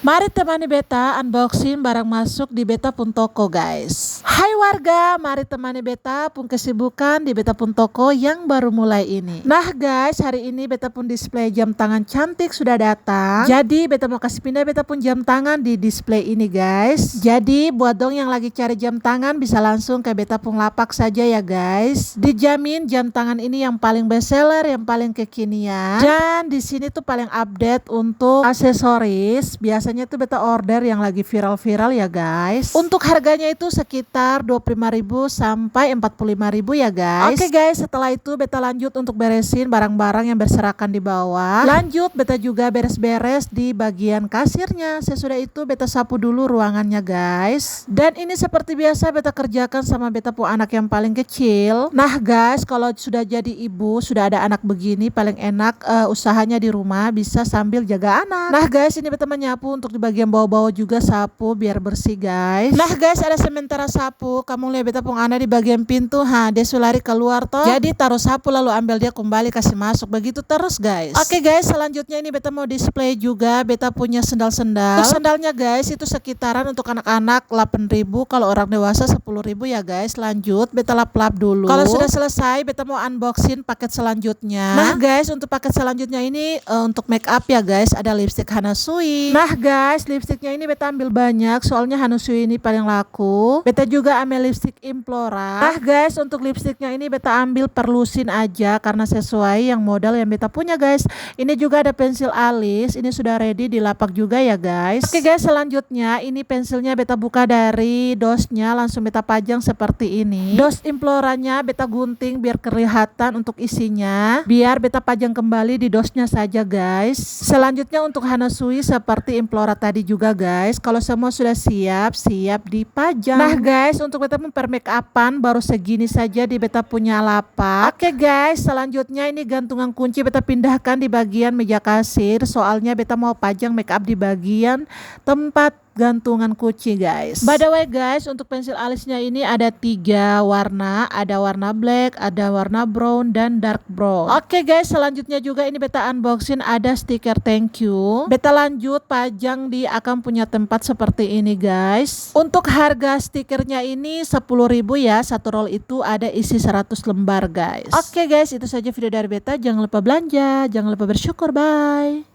Mari temani beta unboxing barang masuk di beta pun toko guys. Hai warga, mari temani beta pun kesibukan di beta pun toko yang baru mulai ini. Nah guys, hari ini beta pun display jam tangan cantik sudah datang. Jadi beta mau kasih pindah beta pun jam tangan di display ini guys. Jadi buat dong yang lagi cari jam tangan bisa langsung ke beta pun lapak saja ya guys. Dijamin jam tangan ini yang paling best seller, yang paling kekinian. Dan di sini tuh paling update untuk aksesoris. Biasanya tuh beta order yang lagi viral-viral ya guys. Untuk harganya itu sekitar 25.000 sampai 45.000 ya guys. Oke guys, setelah itu beta lanjut untuk beresin barang-barang yang berserakan di bawah. Lanjut beta juga beres-beres di bagian kasirnya. Sesudah itu beta sapu dulu ruangannya guys. Dan ini seperti biasa beta kerjakan sama beta pun anak yang paling kecil. Nah guys, kalau sudah jadi ibu, sudah ada anak begini, paling enak usahanya di rumah bisa sambil jaga anak. Nah guys, ini beta menyapu untuk di bagian bawah-bawah juga sapu biar bersih guys. Nah guys, ada sementara sapu, kamu lihat beta pun anak di bagian pintu, dia lari keluar toh. Jadi taruh sapu lalu ambil dia kembali kasih masuk, begitu terus guys. Oke guys, selanjutnya ini beta mau display juga beta punya sendal-sendal. Sendalnya guys itu sekitaran untuk anak-anak 8.000, kalau orang dewasa 10.000 ya guys. Lanjut beta lap-lap dulu. Kalau sudah selesai beta mau unboxing paket selanjutnya. Nah guys, untuk paket selanjutnya ini untuk make up ya guys, ada lipstick Hana Sui. Nah guys, lipstiknya ini beta ambil banyak soalnya Hana Sui ini paling laku. Beta juga ambil lipstick Implora. Nah guys, untuk lipstiknya ini beta ambil perlusin aja karena sesuai yang modal yang beta punya guys. Ini juga ada pensil alis, ini sudah ready di lapak juga ya guys. Oke guys, selanjutnya ini pensilnya beta buka dari dosnya, langsung beta pajang seperti ini. Dos Imploranya beta gunting biar kelihatan untuk isinya, biar beta pajang kembali di dosnya saja guys. Selanjutnya untuk Hana Sui seperti Implora tadi juga guys. Kalau semua sudah siap dipajang. Nah guys, untuk beta per make upan baru segini saja di beta punya lapak. Oke guys, selanjutnya ini gantungan kunci beta pindahkan di bagian meja kasir, soalnya beta mau pajang make up di bagian tempat gantungan kunci guys. By the way guys, untuk pensil alisnya ini ada 3 warna, ada warna black, ada warna brown, dan dark brown. Oke guys, selanjutnya juga ini beta unboxing ada stiker thank you. Beta lanjut pajang di akan punya tempat seperti ini guys. Untuk harga stikernya ini 10.000 ya, satu roll itu ada isi 100 lembar guys. Oke guys, itu saja video dari beta. Jangan lupa belanja, jangan lupa bersyukur, bye.